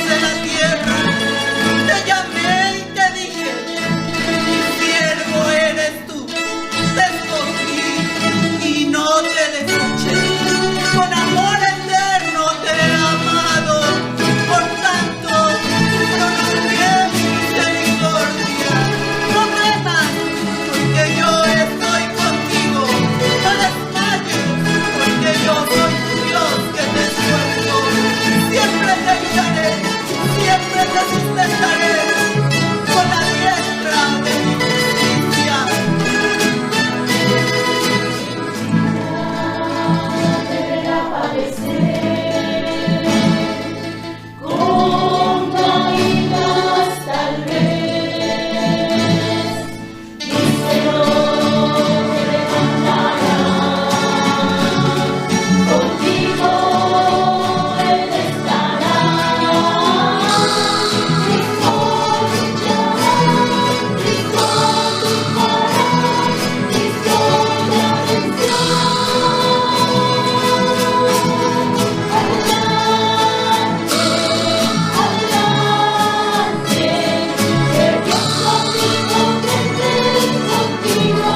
de la tierra. Te llamé y te dije, mi siervo eres tú. Te escogí y no te deseché. Con amor eterno te he amado. Por tanto, prolongué mi misericordia. No temas, porque yo estoy contigo. No desmayes, porque yo soy tu Dios que te esfuerzo. Siempre te ayudaré, siempre te sustentaré con la diestra de mi justicia. Deberá padecer con caídas tal vez, mi Señor te levantará, contigo Él estará, y escuchará, y conducirá, y sobre atención. Adelante, que Dios omnipotente contigo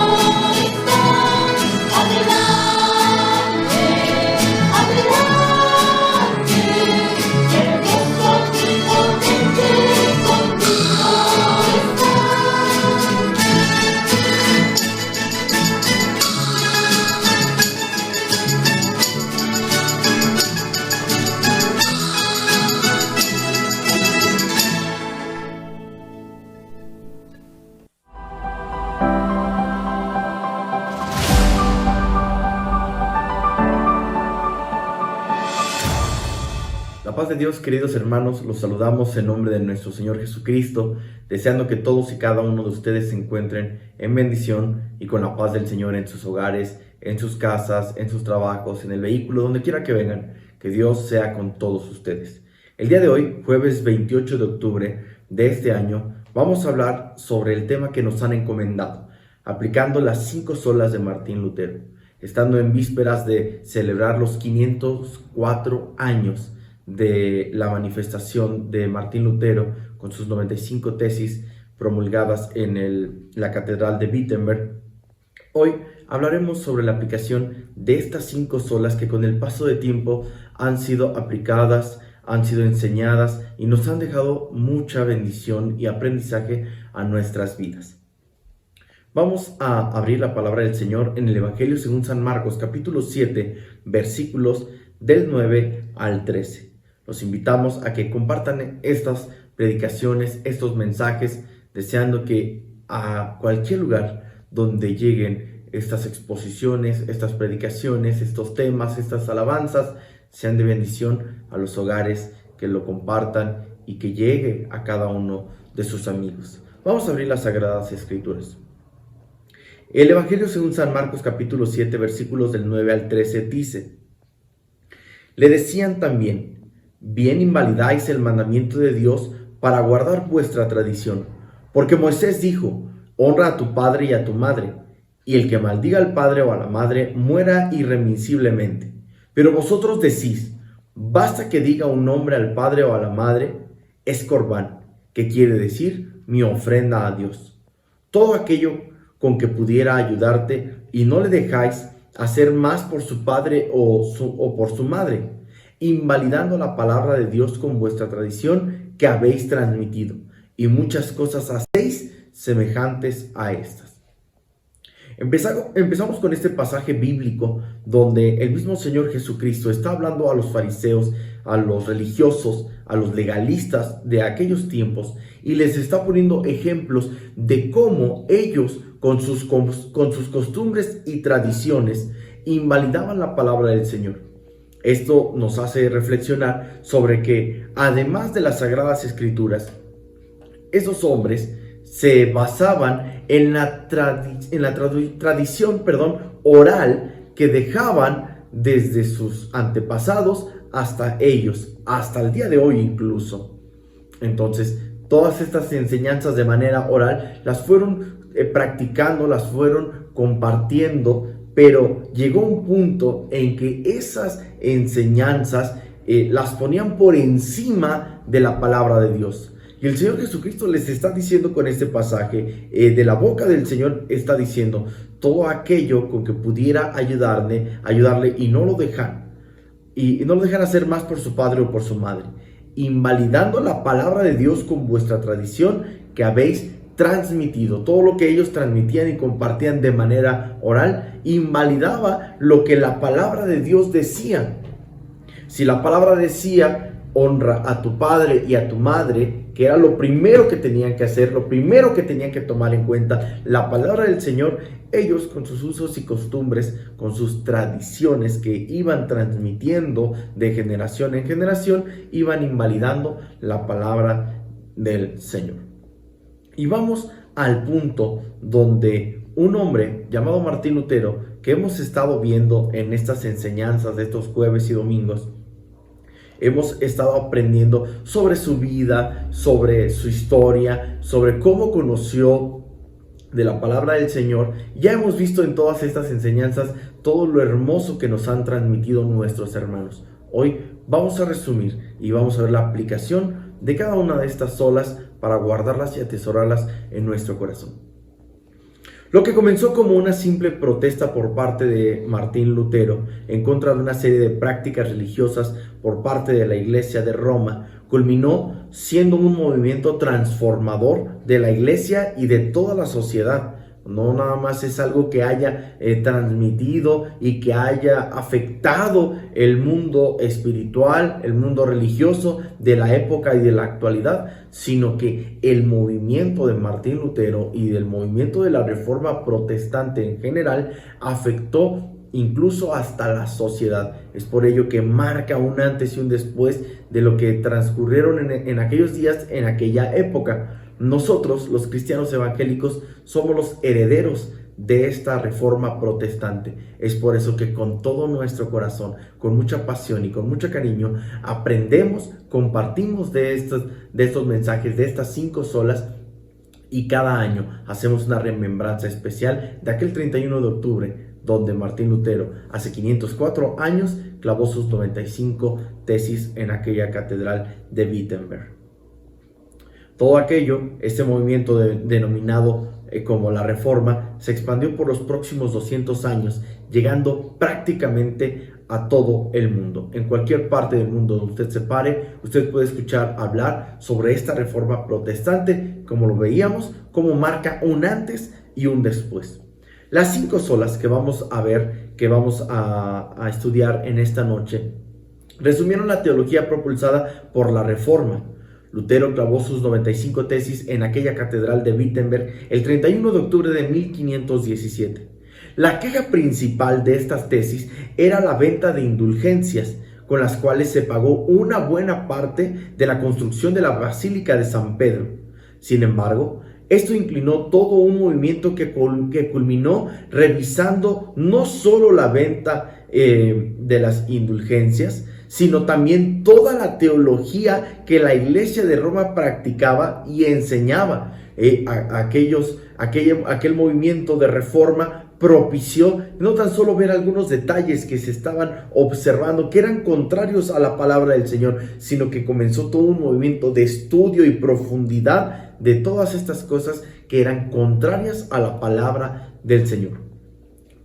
está. Adelante, adelante, que Dios omnipotente contigo está. La paz de Dios, queridos hermanos, los saludamos en nombre de nuestro Señor Jesucristo, deseando que todos y cada uno de ustedes se encuentren en bendición y con la paz del Señor en sus hogares, en sus casas, en sus trabajos, en el vehículo, donde quiera que vengan. Que Dios sea con todos ustedes. El día de hoy, jueves 28 de octubre de este año, vamos a hablar sobre el tema que nos han encomendado, aplicando las 5 solas de Martín Lutero, estando en vísperas de celebrar los 504 años de la manifestación de Martín Lutero con sus 95 tesis promulgadas en la Catedral de Wittenberg. Hoy hablaremos sobre la aplicación de estas 5 solas que con el paso de tiempo han sido aplicadas, han sido enseñadas y nos han dejado mucha bendición y aprendizaje a nuestras vidas. Vamos a abrir la palabra del Señor en el Evangelio según San Marcos, capítulo 7, versículos del 9 al 13. Los invitamos a que compartan estas predicaciones, estos mensajes, deseando que a cualquier lugar donde lleguen estas exposiciones, estas predicaciones, estos temas, estas alabanzas, sean de bendición a los hogares, que lo compartan y que llegue a cada uno de sus amigos. Vamos a abrir las Sagradas Escrituras. El Evangelio según San Marcos capítulo 7 versículos del 9 al 13 dice: Le decían también: bien invalidáis el mandamiento de Dios para guardar vuestra tradición, porque Moisés dijo: honra a tu padre y a tu madre, y el que maldiga al padre o a la madre muera irremisiblemente. Pero vosotros decís: basta que diga un hombre al padre o a la madre, es corbán, que quiere decir mi ofrenda a Dios. Todo aquello con que pudiera ayudarte, y no le dejáis hacer más por su padre o por su madre, invalidando la palabra de Dios con vuestra tradición que habéis transmitido, y muchas cosas hacéis semejantes a estas. Empezamos con este pasaje bíblico donde el mismo Señor Jesucristo está hablando a los fariseos, a los religiosos, a los legalistas de aquellos tiempos, y les está poniendo ejemplos de cómo ellos con sus costumbres y tradiciones invalidaban la palabra del Señor. Esto nos hace reflexionar sobre que, además de las Sagradas Escrituras, esos hombres se basaban en la tradición oral que dejaban desde sus antepasados hasta ellos, hasta el día de hoy incluso. Entonces, todas estas enseñanzas de manera oral las fueron practicando, las fueron compartiendo, pero llegó un punto en que esas enseñanzas las ponían por encima de la palabra de Dios. Y el Señor Jesucristo les está diciendo con este pasaje, de la boca del Señor está diciendo, todo aquello con que pudiera ayudarle y no lo dejan hacer más por su padre o por su madre, invalidando la palabra de Dios con vuestra tradición que habéis transmitido. Todo lo que ellos transmitían y compartían de manera oral invalidaba lo que la palabra de Dios decía. Si la palabra decía, honra a tu padre y a tu madre, que era lo primero que tenían que hacer, lo primero que tenían que tomar en cuenta, la palabra del Señor, ellos con sus usos y costumbres, con sus tradiciones que iban transmitiendo de generación en generación, iban invalidando la palabra del Señor. Y vamos al punto donde un hombre llamado Martín Lutero, que hemos estado viendo en estas enseñanzas de estos jueves y domingos, hemos estado aprendiendo sobre su vida, sobre su historia, sobre cómo conoció de la palabra del Señor. Ya hemos visto en todas estas enseñanzas todo lo hermoso que nos han transmitido nuestros hermanos. Hoy vamos a resumir y vamos a ver la aplicación de cada una de estas solas para guardarlas y atesorarlas en nuestro corazón. Lo que comenzó como una simple protesta por parte de Martín Lutero en contra de una serie de prácticas religiosas por parte de la Iglesia de Roma, culminó siendo un movimiento transformador de la Iglesia y de toda la sociedad. No nada más es algo que haya transmitido y que haya afectado el mundo espiritual, el mundo religioso de la época y de la actualidad, sino que el movimiento de Martín Lutero y del movimiento de la Reforma Protestante en general afectó incluso hasta la sociedad. Es por ello que marca un antes y un después de lo que transcurrieron en aquellos días, en aquella época. Nosotros, los cristianos evangélicos, somos los herederos de esta reforma protestante. Es por eso que con todo nuestro corazón, con mucha pasión y con mucho cariño, aprendemos, compartimos de estos mensajes, de estas 5 solas, y cada año hacemos una remembranza especial de aquel 31 de octubre, donde Martín Lutero, hace 504 años, clavó sus 95 tesis en aquella catedral de Wittenberg. Todo aquello, este movimiento denominado como la Reforma, se expandió por los próximos 200 años, llegando prácticamente a todo el mundo. En cualquier parte del mundo donde usted se pare, usted puede escuchar hablar sobre esta Reforma protestante, como lo veíamos, como marca un antes y un después. Las 5 solas que vamos a ver, que vamos a estudiar en esta noche, resumieron la teología propulsada por la Reforma. Lutero clavó sus 95 tesis en aquella catedral de Wittenberg el 31 de octubre de 1517. La queja principal de estas tesis era la venta de indulgencias, con las cuales se pagó una buena parte de la construcción de la Basílica de San Pedro. Sin embargo, esto inclinó todo un movimiento que culminó revisando no solo la venta de las indulgencias, sino también toda la teología que la Iglesia de Roma practicaba y enseñaba. Aquel movimiento de reforma propició no tan solo ver algunos detalles que se estaban observando que eran contrarios a la palabra del Señor, sino que comenzó todo un movimiento de estudio y profundidad de todas estas cosas que eran contrarias a la palabra del Señor.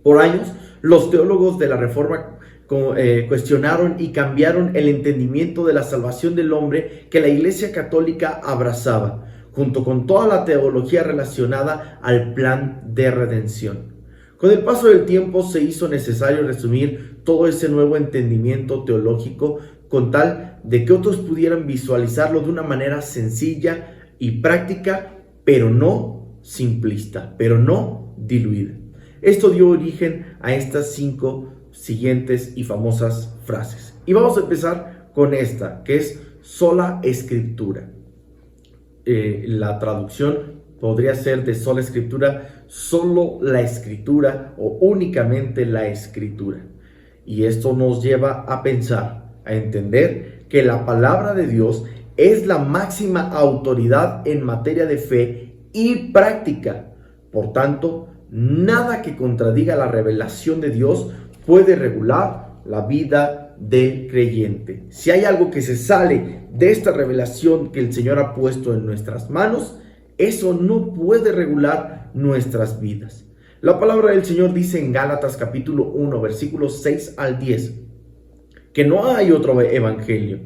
Por años, los teólogos de la Reforma cuestionaron y cambiaron el entendimiento de la salvación del hombre que la Iglesia Católica abrazaba, junto con toda la teología relacionada al plan de redención. Con el paso del tiempo se hizo necesario resumir todo ese nuevo entendimiento teológico con tal de que otros pudieran visualizarlo de una manera sencilla y práctica, pero no simplista, pero no diluida. Esto dio origen a estas 5 siguientes y famosas frases. Y vamos a empezar con esta, que es sola escritura. La traducción podría ser de sola escritura, solo la escritura o únicamente la escritura. Y esto nos lleva a pensar, a entender que la palabra de Dios es la máxima autoridad en materia de fe y práctica. Por tanto, nada que contradiga la revelación de Dios puede regular la vida del creyente. Si hay algo que se sale de esta revelación que el Señor ha puesto en nuestras manos, eso no puede regular nuestras vidas. La palabra del Señor dice en Gálatas capítulo 1, versículos 6 al 10, que no hay otro evangelio.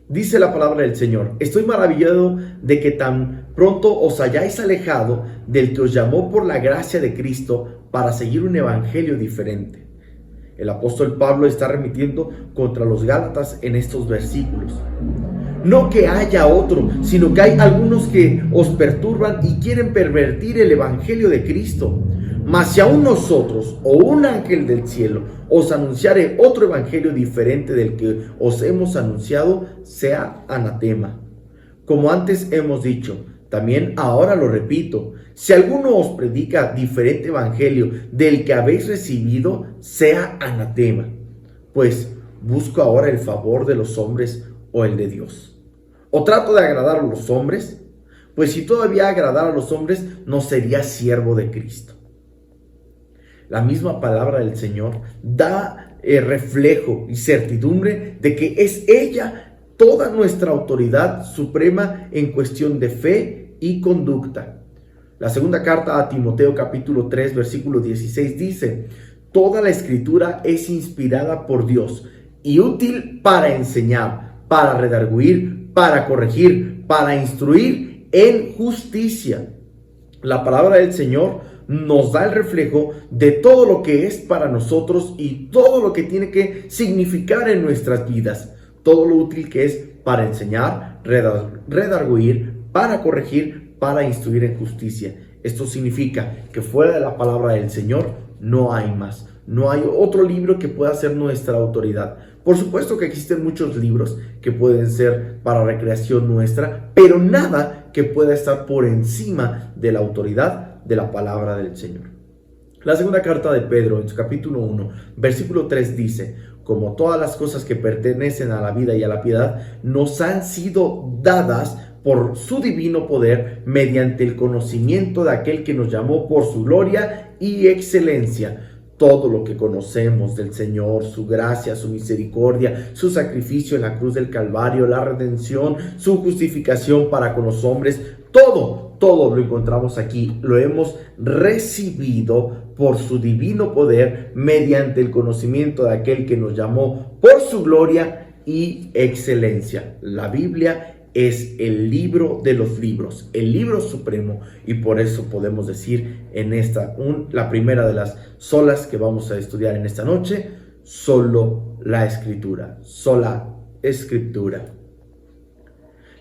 Dice la palabra del Señor: estoy maravillado de que tan pronto os hayáis alejado del que os llamó por la gracia de Cristo para seguir un evangelio diferente. El apóstol Pablo está remitiendo contra los Gálatas en estos versículos. No que haya otro, sino que hay algunos que os perturban y quieren pervertir el evangelio de Cristo. Mas si aún nosotros o un ángel del cielo os anunciare otro evangelio diferente del que os hemos anunciado, sea anatema. Como antes hemos dicho, también ahora lo repito, si alguno os predica diferente evangelio del que habéis recibido, sea anatema. Pues busco ahora el favor de los hombres o el de Dios. ¿O trato de agradar a los hombres? Pues si todavía agradara a los hombres, no sería siervo de Cristo. La misma palabra del Señor da reflejo y certidumbre de que es ella toda nuestra autoridad suprema en cuestión de fe y conducta. La segunda carta a Timoteo capítulo 3 versículo 16 dice: toda la escritura es inspirada por Dios y útil para enseñar, para redarguir, para corregir, para instruir en justicia. La palabra del Señor nos da el reflejo de todo lo que es para nosotros y todo lo que tiene que significar en nuestras vidas. Todo lo útil que es para enseñar, redarguir, para corregir, para instruir en justicia. Esto significa que fuera de la palabra del Señor no hay más. No hay otro libro que pueda ser nuestra autoridad. Por supuesto que existen muchos libros que pueden ser para recreación nuestra, pero nada que pueda estar por encima de la autoridad de la palabra del Señor. La segunda carta de Pedro, en su capítulo 1, versículo 3 dice: como todas las cosas que pertenecen a la vida y a la piedad, nos han sido dadas por su divino poder, mediante el conocimiento de aquel que nos llamó por su gloria y excelencia. Todo lo que conocemos del Señor, su gracia, su misericordia, su sacrificio en la cruz del Calvario, la redención, su justificación para con los hombres, todo lo encontramos aquí. Lo hemos recibido por su divino poder, mediante el conocimiento de aquel que nos llamó por su gloria y excelencia. La Biblia es el libro de los libros, el libro supremo, y por eso podemos decir en la primera de las solas que vamos a estudiar en esta noche: solo la Escritura, sola Escritura.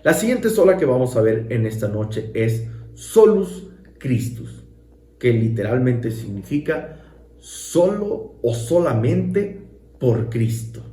La siguiente sola que vamos a ver en esta noche es solus Christus, que literalmente significa solo o solamente por Cristo.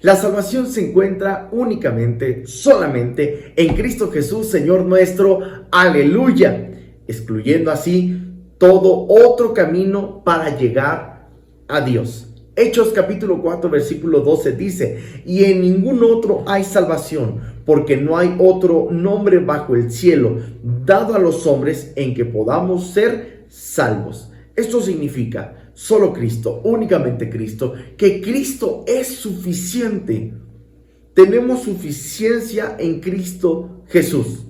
La salvación se encuentra únicamente, solamente en Cristo Jesús, Señor nuestro, aleluya, excluyendo así todo otro camino para llegar a Dios. Hechos capítulo 4 versículo 12 dice: y en ningún otro hay salvación, porque no hay otro nombre bajo el cielo dado a los hombres en que podamos ser salvos. Esto significa solo Cristo, únicamente Cristo, que Cristo es suficiente. Tenemos suficiencia en Cristo Jesús.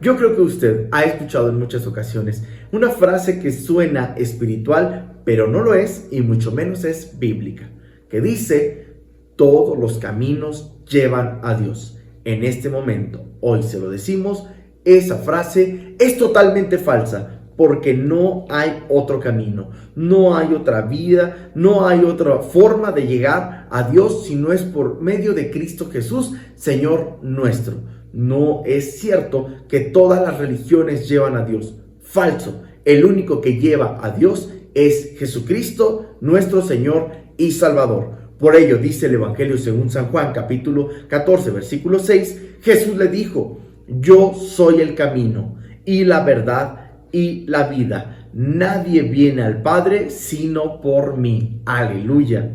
Yo creo que usted ha escuchado en muchas ocasiones una frase que suena espiritual, pero no lo es, y mucho menos es bíblica, que dice: todos los caminos llevan a Dios. En este momento, hoy se lo decimos, esa frase es totalmente falsa, porque no hay otro camino, no hay otra vida, no hay otra forma de llegar a Dios si no es por medio de Cristo Jesús, Señor nuestro. No es cierto que todas las religiones llevan a Dios. Falso. El único que lleva a Dios es Jesucristo, nuestro Señor y Salvador. Por ello dice el Evangelio según San Juan, capítulo 14, versículo 6, Jesús le dijo: yo soy el camino y la verdad y la vida. Nadie viene al Padre sino por mí. Aleluya.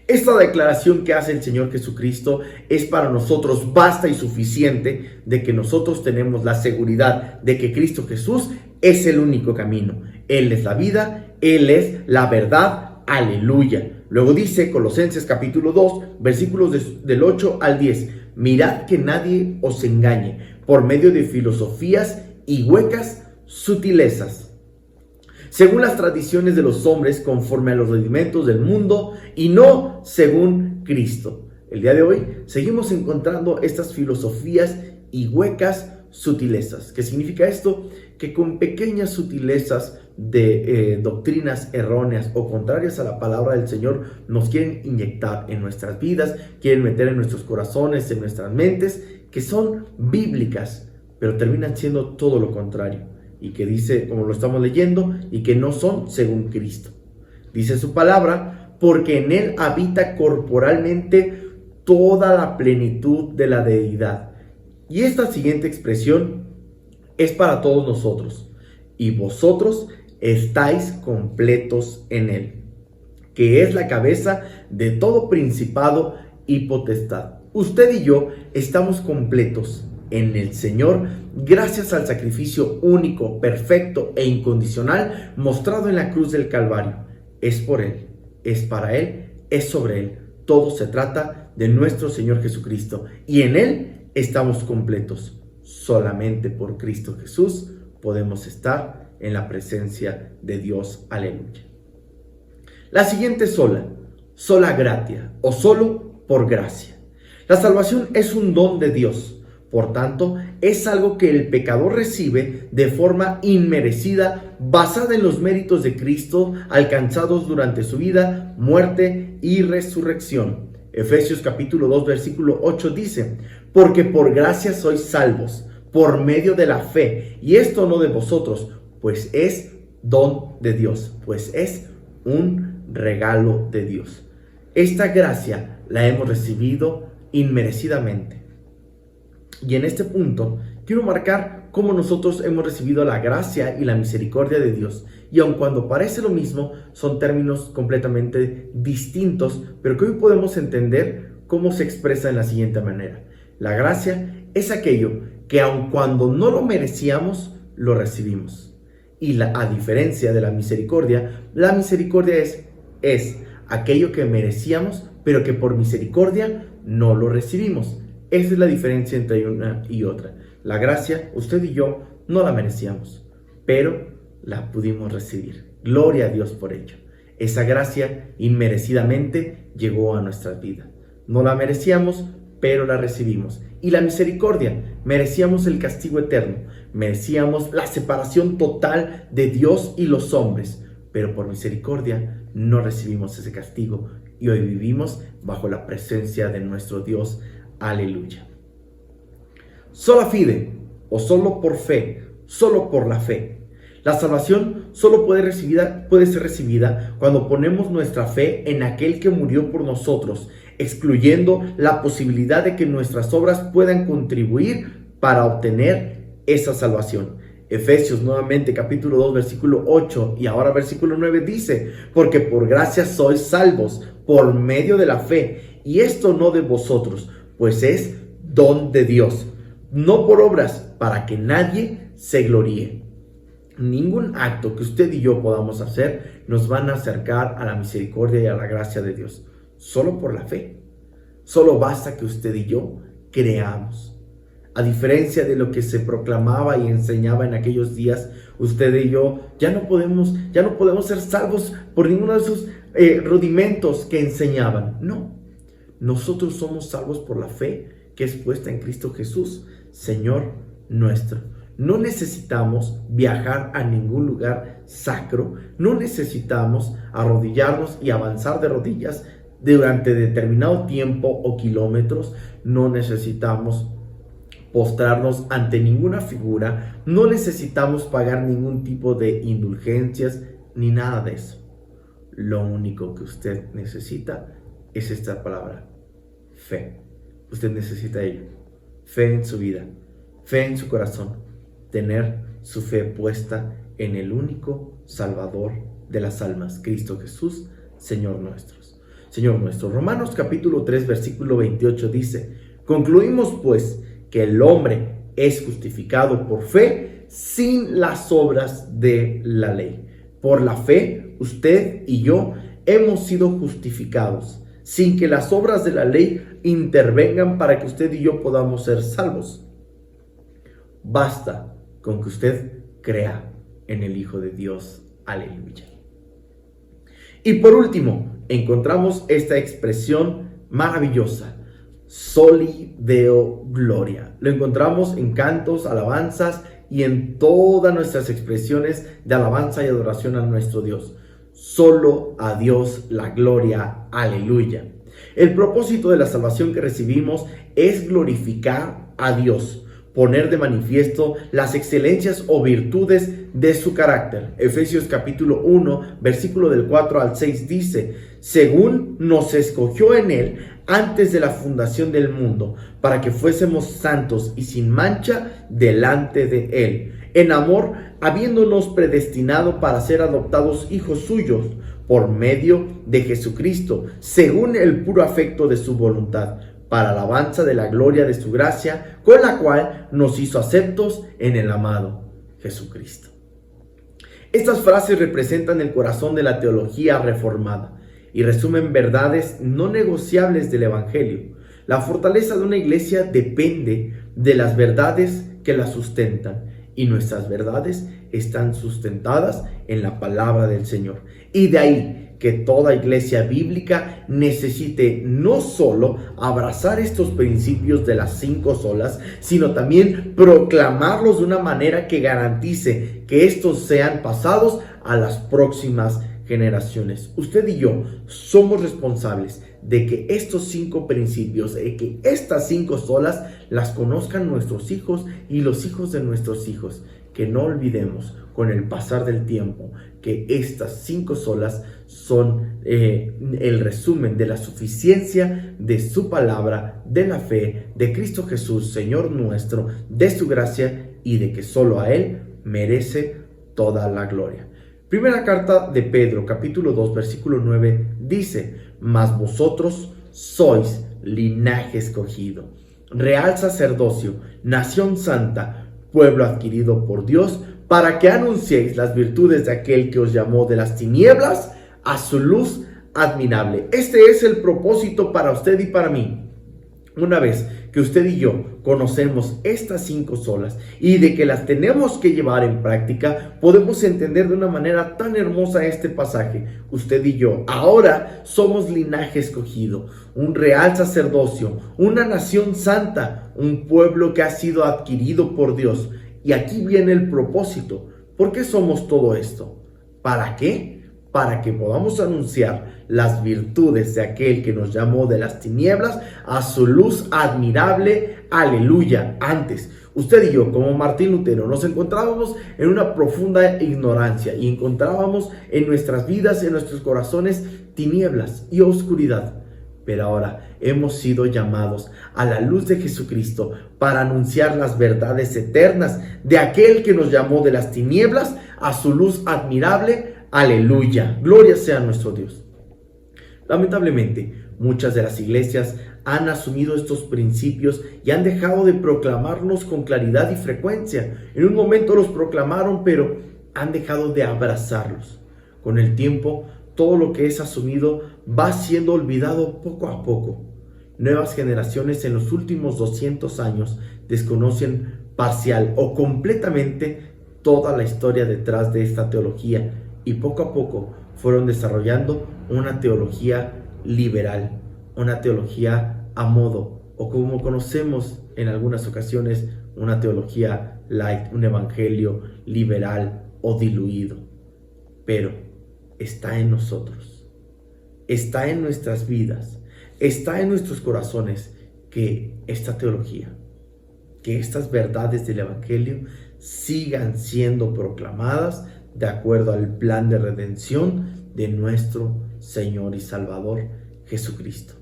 Esta declaración que hace el Señor Jesucristo es para nosotros basta y suficiente, de que nosotros tenemos la seguridad de que Cristo Jesús es el único camino. Él es la vida, Él es la verdad. Aleluya. Luego dice Colosenses capítulo 2, versículos del 8 al 10. Mirad que nadie os engañe por medio de filosofías y huecas sutilezas, según las tradiciones de los hombres, conforme a los rudimentos del mundo y no según Cristo. El día de hoy seguimos encontrando estas filosofías y huecas sutilezas. ¿Qué significa esto? Que con pequeñas sutilezas de doctrinas erróneas o contrarias a la palabra del Señor nos quieren inyectar en nuestras vidas, quieren meter en nuestros corazones, en nuestras mentes, que son bíblicas, pero terminan siendo todo lo contrario, y que dice, como lo estamos leyendo, y que no son según Cristo. Dice su palabra, porque en Él habita corporalmente toda la plenitud de la deidad. Y esta siguiente expresión es para todos nosotros. Y vosotros estáis completos en Él, que es la cabeza de todo principado y potestad. Usted y yo estamos completos en el Señor gracias al sacrificio único, perfecto e incondicional mostrado en la cruz del Calvario. Es por Él, es para Él, es sobre Él. Todo se trata de nuestro Señor Jesucristo, y en Él estamos completos. Solamente por Cristo Jesús podemos estar en la presencia de Dios. Aleluya. La siguiente sola gratia, o solo por gracia. La salvación es un don de Dios. Por tanto, es algo que el pecador recibe de forma inmerecida, basada en los méritos de Cristo alcanzados durante su vida, muerte y resurrección. Efesios capítulo 2, versículo 8 dice: porque por gracia sois salvos, por medio de la fe, y esto no de vosotros, pues es don de Dios, pues es un regalo de Dios. Esta gracia la hemos recibido inmerecidamente. Y en este punto quiero marcar cómo nosotros hemos recibido la gracia y la misericordia de Dios. Y aun cuando parece lo mismo, son términos completamente distintos, pero que hoy podemos entender cómo se expresa en la siguiente manera. La gracia es aquello que aun cuando no lo merecíamos, lo recibimos. Y a diferencia de la misericordia es aquello que merecíamos, pero que por misericordia no lo recibimos. Esa es la diferencia entre una y otra. La gracia, usted y yo no la merecíamos, pero la pudimos recibir. Gloria a Dios por ello. Esa gracia inmerecidamente llegó a nuestras vidas. No la merecíamos, pero la recibimos. Y la misericordia, merecíamos el castigo eterno, merecíamos la separación total de Dios y los hombres, pero por misericordia no recibimos ese castigo y hoy vivimos bajo la presencia de nuestro Dios. Aleluya. Sola fide, o solo por fe, solo por la fe. La salvación solo puede ser recibida cuando ponemos nuestra fe en aquel que murió por nosotros, excluyendo la posibilidad de que nuestras obras puedan contribuir para obtener esa salvación. Efesios nuevamente capítulo 2 versículo 8 y ahora versículo 9 dice: porque por gracia sois salvos por medio de la fe, y esto no de vosotros, pues es don de Dios, no por obras, para que nadie se gloríe. Ningún acto que usted y yo podamos hacer nos van a acercar a la misericordia y a la gracia de Dios, solo por la fe. Solo basta que usted y yo creamos. A diferencia de lo que se proclamaba y enseñaba en aquellos días, usted y yo ya no podemos ser salvos por ninguno de esos rudimentos que enseñaban. No. Nosotros somos salvos por la fe que es puesta en Cristo Jesús, Señor nuestro. No necesitamos viajar a ningún lugar sacro, no necesitamos arrodillarnos y avanzar de rodillas durante determinado tiempo o kilómetros, no necesitamos postrarnos ante ninguna figura, no necesitamos pagar ningún tipo de indulgencias ni nada de eso. Lo único que usted necesita es esta palabra: fe. Usted necesita ello. Fe en su vida, fe en su corazón, tener su fe puesta en el único Salvador de las almas, Cristo Jesús, Señor nuestro. Romanos capítulo 3 versículo 28 dice: concluimos pues que el hombre es justificado por fe sin las obras de la ley. Por la fe, usted y yo hemos sido justificados, sin que las obras de la ley intervengan para que usted y yo podamos ser salvos. Basta con que usted crea en el Hijo de Dios. Aleluya. Y por último, encontramos esta expresión maravillosa: Soli Deo Gloria. Lo encontramos en cantos, alabanzas y en todas nuestras expresiones de alabanza y adoración a nuestro Dios. Solo a Dios la gloria. Aleluya. El propósito de la salvación que recibimos es glorificar a Dios, poner de manifiesto las excelencias o virtudes de su carácter. Efesios capítulo 1, versículo del 4 al 6 dice: según nos escogió en él antes de la fundación del mundo, para que fuésemos santos y sin mancha delante de él, en amor, habiéndonos predestinado para ser adoptados hijos suyos, por medio de Jesucristo, según el puro afecto de su voluntad, para alabanza de la gloria de su gracia, con la cual nos hizo aceptos en el amado Jesucristo. Estas frases representan el corazón de la teología reformada y resumen verdades no negociables del Evangelio. La fortaleza de una iglesia depende de las verdades que la sustentan, y nuestras verdades están sustentadas en la palabra del Señor. Y de ahí que toda iglesia bíblica necesite no solo abrazar estos principios de las 5 solas, sino también proclamarlos de una manera que garantice que estos sean pasados a las próximas generaciones. Usted y yo somos responsables de que estos 5 principios, de que estas 5 solas las conozcan nuestros hijos y los hijos de nuestros hijos. Que no olvidemos con el pasar del tiempo que estas 5 solas son el resumen de la suficiencia de su palabra, de la fe, de Cristo Jesús, Señor nuestro, de su gracia, y de que solo a Él merece toda la gloria. Primera carta de Pedro, capítulo 2, versículo 9, dice: mas vosotros sois linaje escogido, real sacerdocio, nación santa, pueblo adquirido por Dios, para que anunciéis las virtudes de aquel que os llamó de las tinieblas a su luz admirable. Este es el propósito para usted y para mí. Una vez que usted y yo conocemos estas 5 solas y de que las tenemos que llevar en práctica, podemos entender de una manera tan hermosa este pasaje. Usted y yo ahora somos linaje escogido, un real sacerdocio, una nación santa, un pueblo que ha sido adquirido por Dios. Y aquí viene el propósito. ¿Por qué somos todo esto? ¿Para qué? Para que podamos anunciar las virtudes de aquel que nos llamó de las tinieblas a su luz admirable. Aleluya. Antes, usted y yo, como Martín Lutero, nos encontrábamos en una profunda ignorancia y encontrábamos en nuestras vidas, en nuestros corazones, tinieblas y oscuridad. Pero ahora hemos sido llamados a la luz de Jesucristo para anunciar las verdades eternas de aquel que nos llamó de las tinieblas a su luz admirable. Aleluya, gloria sea a nuestro Dios. Lamentablemente, muchas de las iglesias han asumido estos principios y han dejado de proclamarlos con claridad y frecuencia. En un momento los proclamaron, pero han dejado de abrazarlos. Con el tiempo, todo lo que es asumido va siendo olvidado poco a poco. Nuevas generaciones en los últimos 200 años desconocen parcial o completamente toda la historia detrás de esta teología, y poco a poco fueron desarrollando una teología liberal, una teología a modo, o como conocemos en algunas ocasiones, una teología light, un evangelio liberal o diluido. Pero está en nosotros, está en nuestras vidas, está en nuestros corazones que esta teología, que estas verdades del evangelio sigan siendo proclamadas de acuerdo al plan de redención de nuestro Señor y Salvador Jesucristo.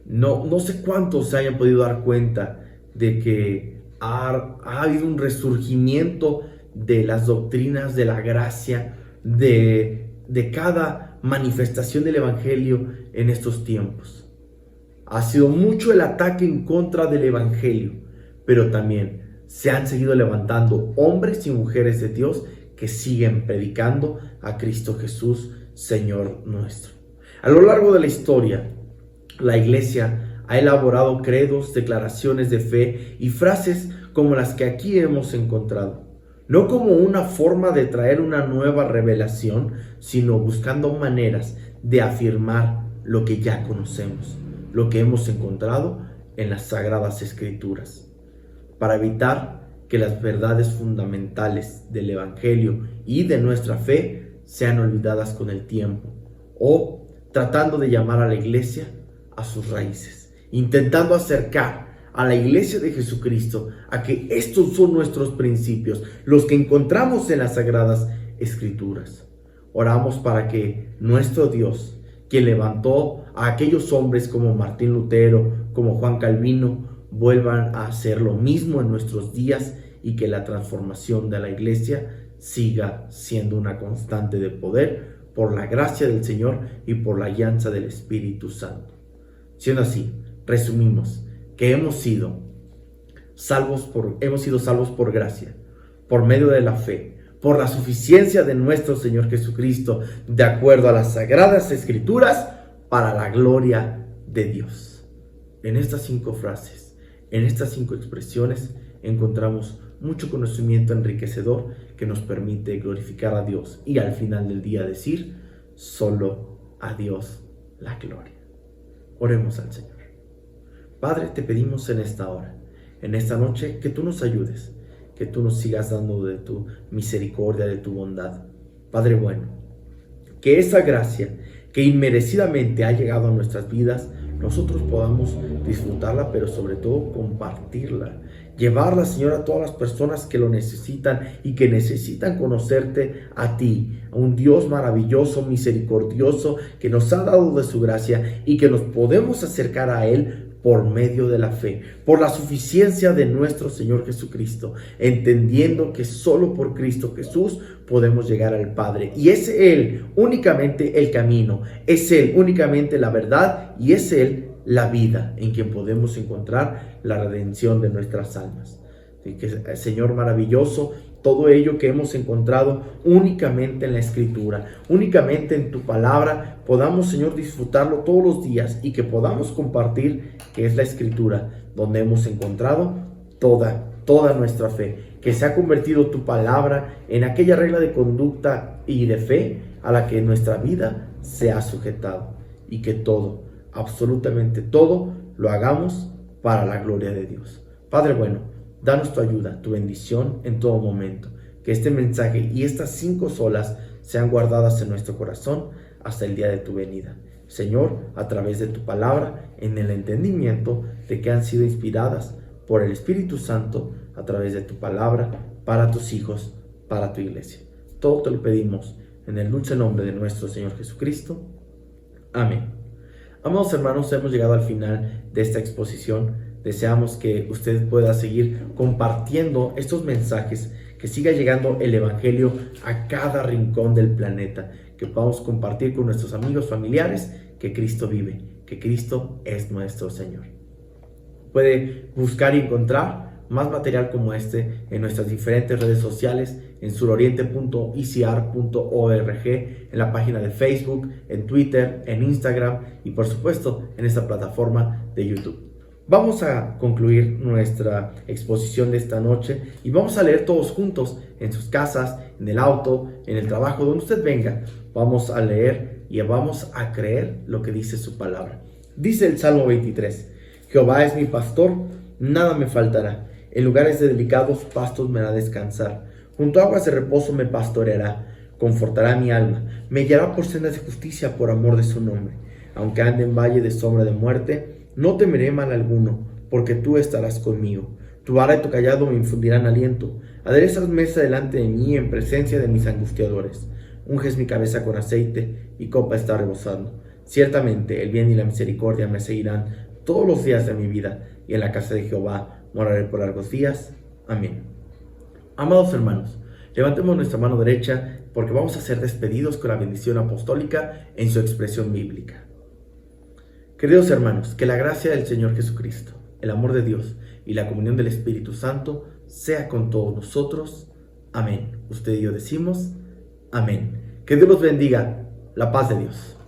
No sé cuántos se hayan podido dar cuenta de que ha habido un resurgimiento de las doctrinas de la gracia, de cada manifestación del evangelio en estos tiempos. Ha sido mucho el ataque en contra del evangelio, pero también se han seguido levantando hombres y mujeres de Dios que siguen predicando a Cristo Jesús, Señor nuestro. A lo largo de la historia, la Iglesia ha elaborado credos, declaraciones de fe y frases como las que aquí hemos encontrado, no como una forma de traer una nueva revelación, sino buscando maneras de afirmar lo que ya conocemos, lo que hemos encontrado en las Sagradas Escrituras, para evitar que las verdades fundamentales del Evangelio y de nuestra fe sean olvidadas con el tiempo, o tratando de llamar a la Iglesia a sus raíces, intentando acercar a la Iglesia de Jesucristo a que estos son nuestros principios, los que encontramos en las Sagradas Escrituras. Oramos para que nuestro Dios, quien levantó a aquellos hombres como Martín Lutero, como Juan Calvino, vuelvan a hacer lo mismo en nuestros días y que la transformación de la Iglesia siga siendo una constante de poder por la gracia del Señor y por la alianza del Espíritu Santo. Siendo así, resumimos que hemos sido salvos por gracia, por medio de la fe, por la suficiencia de nuestro Señor Jesucristo, de acuerdo a las Sagradas Escrituras, para la gloria de Dios. En estas 5 frases, en estas 5 expresiones, encontramos mucho conocimiento enriquecedor que nos permite glorificar a Dios y al final del día decir: solo a Dios la gloria. Oremos al Señor. Padre, te pedimos en esta hora, en esta noche, que tú nos ayudes, que tú nos sigas dando de tu misericordia, de tu bondad. Padre bueno, que esa gracia que inmerecidamente ha llegado a nuestras vidas, nosotros podamos disfrutarla, pero sobre todo compartirla, llevarla, Señor, a todas las personas que lo necesitan y que necesitan conocerte a ti, a un Dios maravilloso, misericordioso, que nos ha dado de su gracia y que nos podemos acercar a Él por medio de la fe, por la suficiencia de nuestro Señor Jesucristo, entendiendo que solo por Cristo Jesús podemos llegar al Padre. Y es Él únicamente el camino, es Él únicamente la verdad y es Él la vida en quien podemos encontrar la redención de nuestras almas. Así que, Señor maravilloso, todo ello que hemos encontrado únicamente en la Escritura, únicamente en tu palabra, podamos, Señor, disfrutarlo todos los días y que podamos compartir que es la Escritura donde hemos encontrado toda nuestra fe, que se ha convertido tu palabra en aquella regla de conducta y de fe a la que nuestra vida se ha sujetado, y que todo, absolutamente todo, lo hagamos para la gloria de Dios. Padre bueno, danos tu ayuda, tu bendición en todo momento. Que este mensaje y estas 5 solas sean guardadas en nuestro corazón hasta el día de tu venida. Señor, a través de tu palabra, en el entendimiento de que han sido inspiradas por el Espíritu Santo, a través de tu palabra, para tus hijos, para tu iglesia. Todo te lo pedimos en el dulce nombre de nuestro Señor Jesucristo. Amén. Amados hermanos, hemos llegado al final de esta exposición. Deseamos que usted pueda seguir compartiendo estos mensajes, que siga llegando el Evangelio a cada rincón del planeta, que podamos compartir con nuestros amigos, familiares, que Cristo vive, que Cristo es nuestro Señor. Puede buscar y encontrar más material como este en nuestras diferentes redes sociales, en suroriente.icr.org, en la página de Facebook, en Twitter, en Instagram y por supuesto en esta plataforma de YouTube. Vamos a concluir nuestra exposición de esta noche y vamos a leer todos juntos en sus casas, en el auto, en el trabajo, donde usted venga. Vamos a leer y vamos a creer lo que dice su palabra. Dice el Salmo 23: Jehová es mi pastor, nada me faltará. En lugares de delicados pastos me hará descansar. Junto a aguas de reposo me pastoreará. Confortará mi alma. Me guiará por sendas de justicia por amor de su nombre. Aunque ande en valle de sombra de muerte, no temeré mal alguno, porque tú estarás conmigo. Tu vara y tu cayado me infundirán aliento. Aderezas mesa delante de mí en presencia de mis angustiadores. Unges mi cabeza con aceite, y copa está rebosando. Ciertamente el bien y la misericordia me seguirán todos los días de mi vida, y en la casa de Jehová moraré por largos días. Amén. Amados hermanos, levantemos nuestra mano derecha, porque vamos a ser despedidos con la bendición apostólica en su expresión bíblica. Queridos hermanos, que la gracia del Señor Jesucristo, el amor de Dios y la comunión del Espíritu Santo sea con todos nosotros. Amén. Usted y yo decimos amén. Que Dios los bendiga La paz de Dios.